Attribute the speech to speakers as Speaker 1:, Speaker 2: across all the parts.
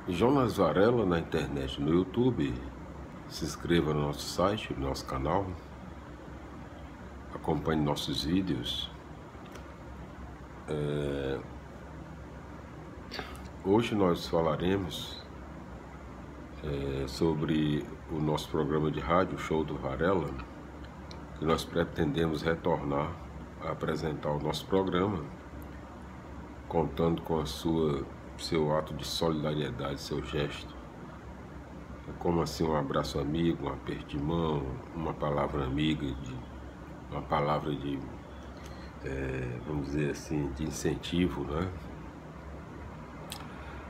Speaker 1: Jonas Varela na internet, no YouTube. Se inscreva no nosso site, no nosso canal. Acompanhe nossos vídeos. Hoje nós falaremos sobre o nosso programa de rádio, Show do Varela, que nós pretendemos retornar a apresentar o nosso programa, contando com seu ato de solidariedade, seu gesto, como assim um abraço amigo, um aperto de mão, uma palavra amiga, uma palavra de, vamos dizer assim, de incentivo, né?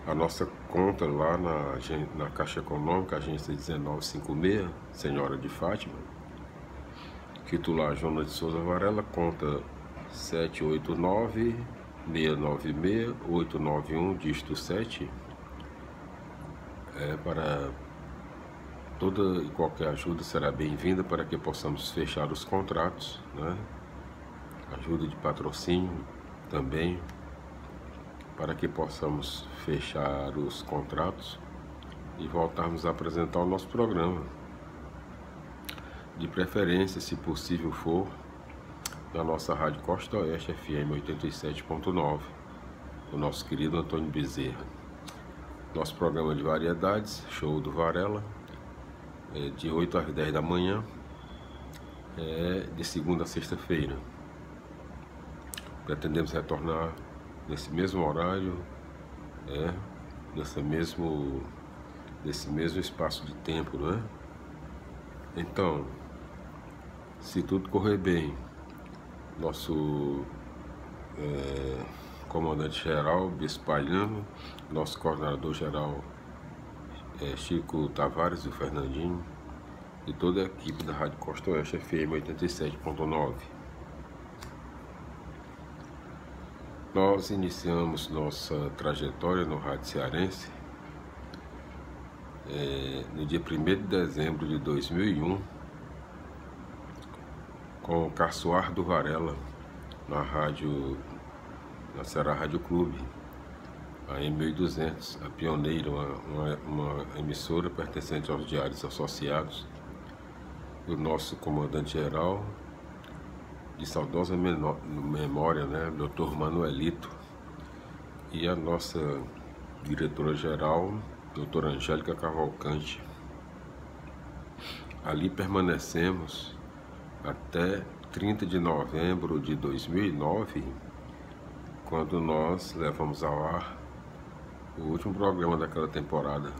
Speaker 1: A nossa conta lá na Caixa Econômica, agência 1956, Senhora de Fátima, titular Jonas de Souza Varela, conta 789-696-891, dígito 7, para toda e qualquer ajuda será bem-vinda para que possamos fechar os contratos, né? Ajuda de patrocínio também, para que possamos fechar os contratos e voltarmos a apresentar o nosso programa. De preferência, se possível for, na nossa Rádio Costa Oeste FM 87.9, o nosso querido Antônio Bezerra. Nosso programa de variedades, Show do Varela, de 8 às 10 da manhã, de segunda a sexta-feira. Pretendemos retornar nesse mesmo horário, nesse mesmo espaço de tempo, né? Então, se tudo correr bem, nosso comandante-geral, Bispo Palhano, nosso coordenador-geral, Chico Tavares, o Fernandinho, e toda a equipe da Rádio Costa Oeste FM 87.9. Nós iniciamos nossa trajetória no rádio cearense no dia 1º de dezembro de 2001, com o Caçoar do Varela, na Ceará Rádio Clube, a M1200, a pioneira, uma emissora pertencente aos Diários Associados, do nosso comandante-geral, de saudosa memória, né, Dr. Manuelito, e a nossa diretora-geral, doutora Angélica Cavalcante. Ali permanecemos até 30 de novembro de 2009, quando nós levamos ao ar o último programa daquela temporada.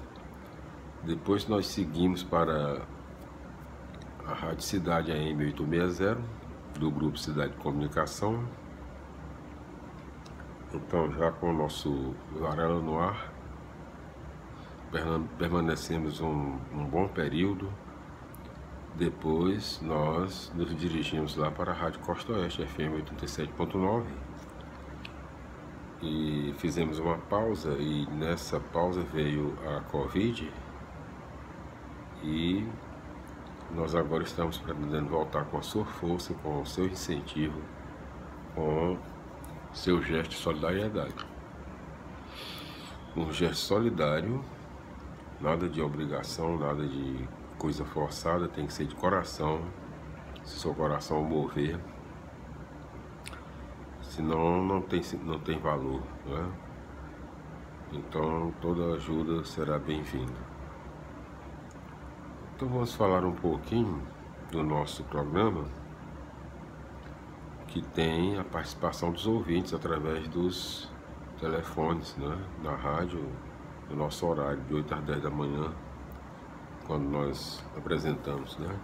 Speaker 1: Depois nós seguimos para a Rádio Cidade AM 860, do Grupo Cidade de Comunicação. Então, já com o nosso Varela no ar, permanecemos um bom período. Depois nós nos dirigimos lá para a Rádio Costa Oeste FM 87.9 e fizemos uma pausa, e nessa pausa veio a Covid, e nós agora estamos pretendendo voltar com a sua força, com o seu incentivo, com seu gesto de solidariedade. Um gesto solidário, nada de obrigação, nada de coisa forçada, tem que ser de coração, se seu coração mover, senão não tem valor, né? Então toda ajuda será bem-vinda. Então vamos falar um pouquinho do nosso programa, que tem a participação dos ouvintes através dos telefones, né, na rádio, no nosso horário de 8 às 10 da manhã, quando nós apresentamos, né?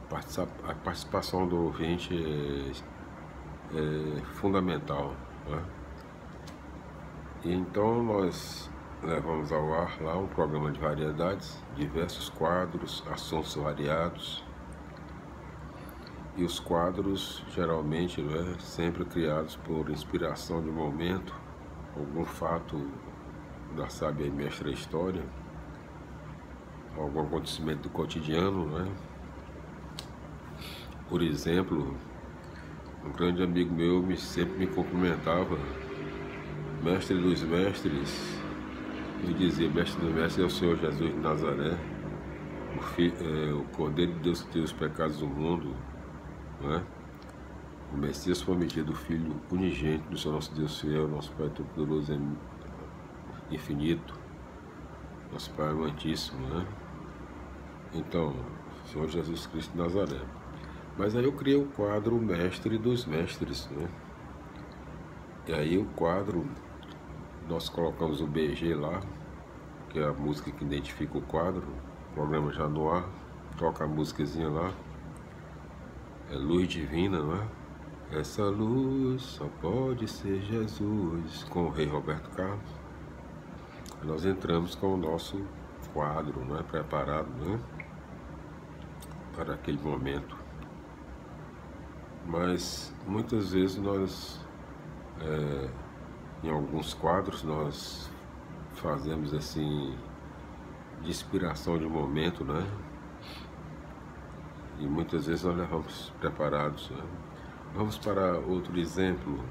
Speaker 1: A participação do ouvinte é fundamental, né? E então nós levamos ao ar lá um programa de variedades, diversos quadros, assuntos variados. E os quadros, geralmente, né, sempre criados por inspiração de momento, algum fato da sábia e mestra história, algum acontecimento do cotidiano, né? Por exemplo, um grande amigo meu sempre me cumprimentava Mestre dos mestres, eu dizia, mestre dos mestres é o Senhor Jesus de Nazaré, o Cordeiro de Deus que tira os pecados do mundo, não é? O Messias prometido, o Filho unigênito do Senhor nosso Deus fiel, nosso Pai Todo-Poderoso infinito, nosso Pai amantíssimo, né? Então, Senhor Jesus Cristo de Nazaré. Mas aí eu criei o quadro Mestre dos Mestres, né? E aí o quadro, nós colocamos o BG lá, que é a música que identifica o quadro, o programa já no ar, toca a músicazinha lá, é Luz Divina, não é? Essa luz só pode ser Jesus, com o Rei Roberto Carlos. Nós entramos com o nosso quadro, não é? Preparado, né? Para aquele momento. Mas muitas vezes nós, em alguns quadros, nós fazemos assim, de inspiração de momento, né? E muitas vezes nós levamos preparados, né? Vamos para outro exemplo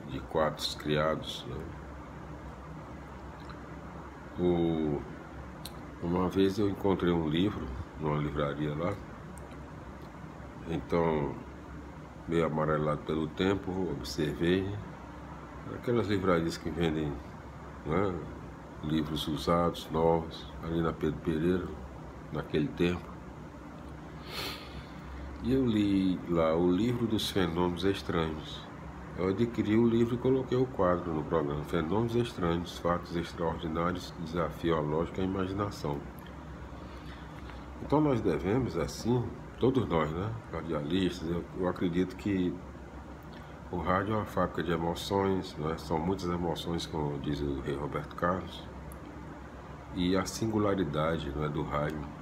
Speaker 1: de quadros criados, né? Uma vez eu encontrei um livro numa livraria lá, então, meio amarelado pelo tempo, observei aquelas livrarias que vendem, né, livros usados, novos, ali na Pedro Pereira, naquele tempo. E eu li lá o livro dos fenômenos estranhos. Eu adquiri o livro e coloquei o quadro no programa. Fenômenos estranhos, fatos extraordinários, desafio à lógica e à imaginação. Então nós devemos, assim, todos nós, né, radialistas, eu acredito que o rádio é uma fábrica de emoções, né? São muitas emoções, como diz o Rei Roberto Carlos, e a singularidade, né, do rádio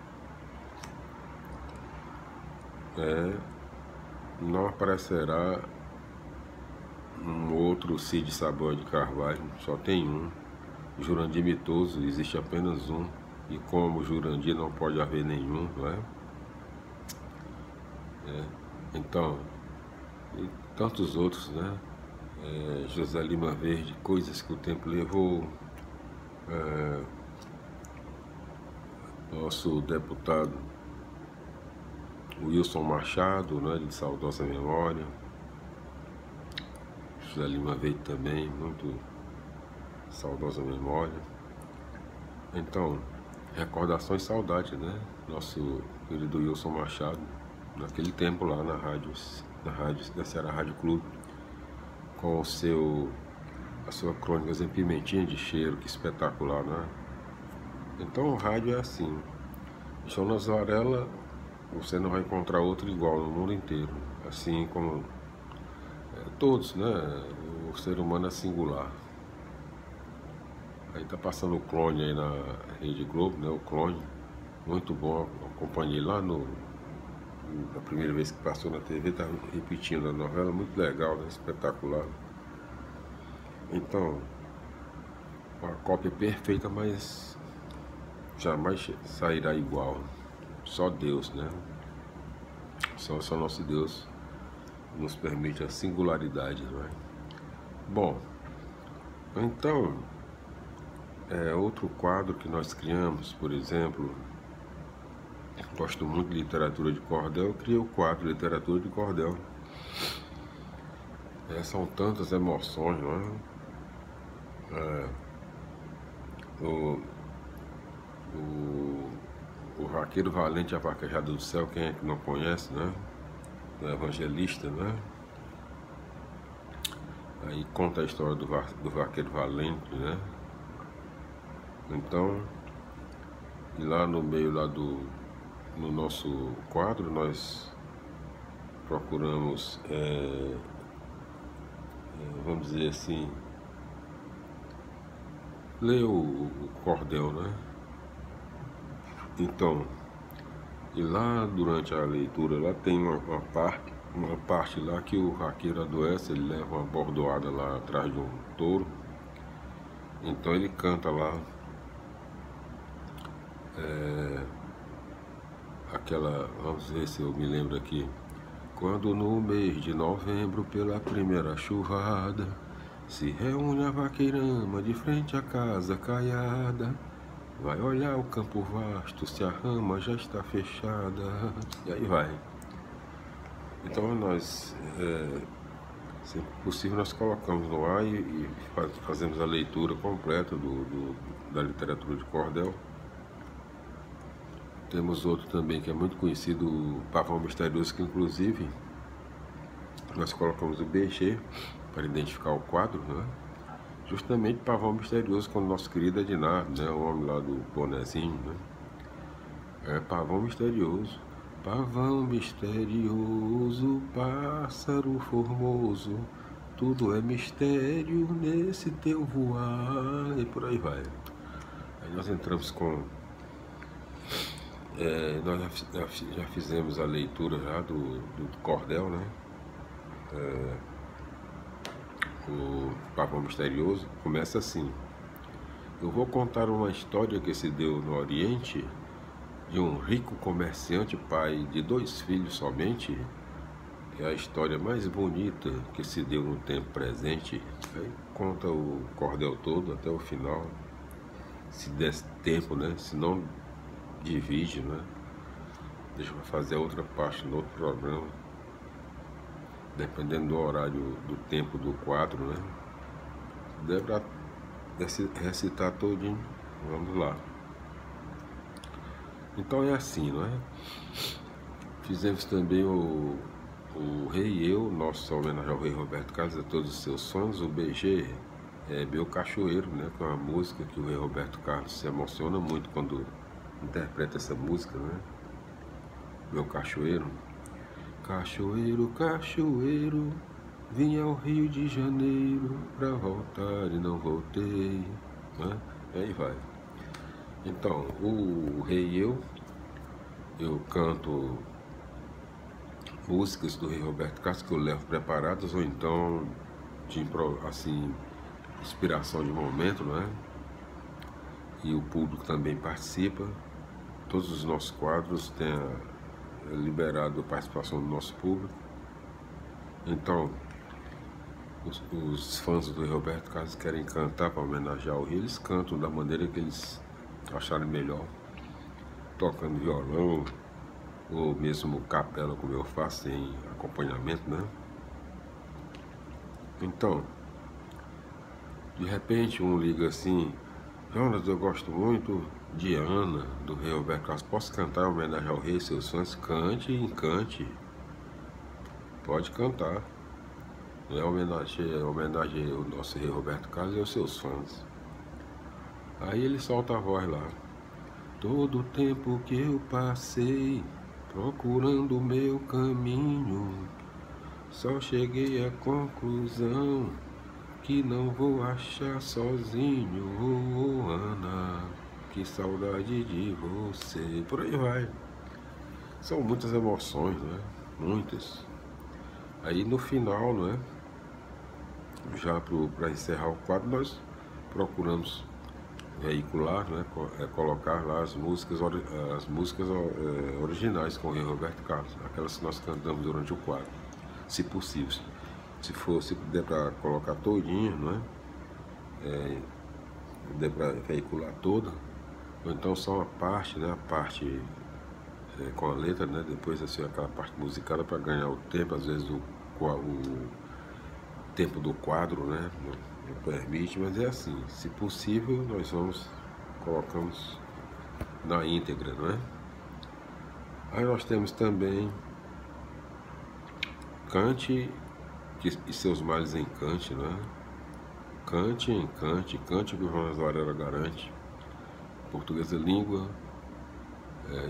Speaker 1: não aparecerá um outro Cid Saboia de Carvalho, só tem um. Jurandir Mitoso, existe apenas um, e como Jurandir não pode haver nenhum, não é? Então, e tantos outros, né? José Lima Verde, Coisas que o Tempo Levou, nosso deputado Wilson Machado, né, de saudosa memória, José Lima Verde também, muito saudosa memória. Então, recordação e saudade, né? Nosso querido Wilson Machado, naquele tempo lá na rádio da Ceará Rádio Clube, com a sua Crônicas em Pimentinha de Cheiro, que espetacular, né? Então o rádio é assim. Jonas Varela, você não vai encontrar outro igual no mundo inteiro, assim como todos, né? O ser humano é singular. Aí tá passando o Clone aí na Rede Globo, né? O Clone, muito bom, acompanhei lá na primeira vez que passou na TV, tá repetindo a novela, muito legal, né? Espetacular. Então, uma cópia perfeita, mas jamais sairá igual. Só Deus, né? Só nosso Deus nos permite a singularidade, não é? Bom, então, outro quadro que nós criamos, por exemplo, gosto muito de literatura de cordel, eu criei o quadro Literatura de Cordel. São tantas emoções, não é? O Vaqueiro Valente, a Vaquejada do Céu, quem é que não conhece, né? O evangelista, né? Aí conta a história do Vaqueiro Valente, né? Então, e lá no meio lá no nosso quadro, nós procuramos, vamos dizer assim, ler o cordel, né? Então, e lá durante a leitura, lá tem uma parte lá que o vaqueiro adoece, ele leva uma bordoada lá atrás de um touro. Então ele canta lá aquela, vamos ver se eu me lembro aqui. Quando no mês de novembro, pela primeira chuvada, Se reúne a vaqueirama de frente à casa caiada, vai olhar o campo vasto, se a rama já está fechada. E aí vai. Então nós, sempre possível, nós colocamos no ar e fazemos a leitura completa da literatura de cordel. Temos outro também que é muito conhecido, o Pavão Misterioso, que inclusive nós colocamos o BG para identificar o quadro, né? Justamente Pavão Misterioso com o nosso querido Ednardo, né? O homem lá do bonezinho, né? É Pavão Misterioso. Pavão misterioso, pássaro formoso, tudo é mistério nesse teu voar, e por aí vai. Aí nós entramos com... nós já fizemos a leitura já do cordel, né? O Pavão Misterioso começa assim: eu vou contar uma história que se deu no Oriente, de um rico comerciante, pai de 2 filhos somente. É a história mais bonita que se deu no tempo presente. Aí conta o cordel todo até o final, se desse tempo, né? Se não, divide, né? Deixa eu fazer outra parte no outro programa, dependendo do horário, do tempo do quadro, né? Deve pra recitar todinho. Vamos lá. Então é assim, não é? Fizemos também o Rei e Eu, nossa homenagem ao Rei Roberto Carlos e a todos os seus fãs. O BG é Meu Cachoeiro, né? Que é uma música que o Rei Roberto Carlos se emociona muito quando interpreta essa música, né? Meu Cachoeiro. Cachoeiro, cachoeiro, vim ao Rio de Janeiro pra voltar e não voltei, né? E aí vai. Então, o Rei e eu canto músicas do Rei Roberto Carlos que eu levo preparadas, ou então de assim, inspiração de momento, né? E o público também participa. Todos os nossos quadros têm liberado a participação do nosso público. Então, os fãs do Rei Roberto Carlos querem cantar para homenagear o Rei, eles cantam da maneira que eles acharem melhor, tocando violão, ou mesmo capela, como eu faço, em acompanhamento, né? Então, de repente um liga assim: Jonas, eu gosto muito de Ana, do Rei Roberto Carlos, posso cantar em homenagem ao Rei, seus fãs? Cante e encante, pode cantar. É homenagem ao nosso Rei Roberto Carlos e aos seus fãs. Aí ele solta a voz lá: todo o tempo que eu passei procurando o meu caminho, só cheguei à conclusão que não vou achar sozinho. Oh, Ana, que saudade de você. Por aí vai. São muitas emoções, né? Muitas. Aí no final, né? Já para encerrar o quadro, nós procuramos veicular, né? Colocar lá as músicas originais com o Rei Roberto Carlos, aquelas que nós cantamos durante o quadro, se possível. Se der para colocar todinha, não é? Der para veicular toda, ou então só uma parte, né? A parte com a letra, né? Depois assim aquela parte musicada para ganhar o tempo, às vezes o tempo do quadro, né? Não permite, mas é assim, se possível nós colocamos na íntegra, não é? Aí nós temos também Cante e seus males encante, né? Cante, encante, cante que o Jonas Varela garante. Portuguesa língua,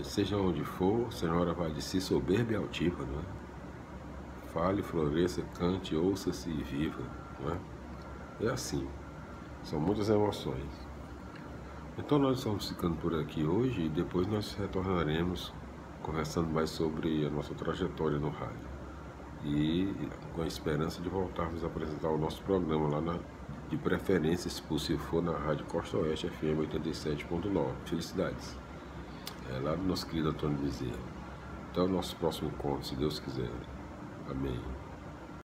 Speaker 1: seja onde for, a senhora vai de si soberba e altiva, né? Fale, floresça, cante, ouça-se e viva, né? É assim, são muitas emoções. Então nós estamos ficando por aqui hoje e depois nós retornaremos conversando mais sobre a nossa trajetória no rádio. E com a esperança de voltarmos a apresentar o nosso programa lá de preferência, se possível for, na Rádio Costa Oeste FM 87.9. Felicidades. Lá do nosso querido Antônio Bezerra. Até o nosso próximo encontro, se Deus quiser. Amém.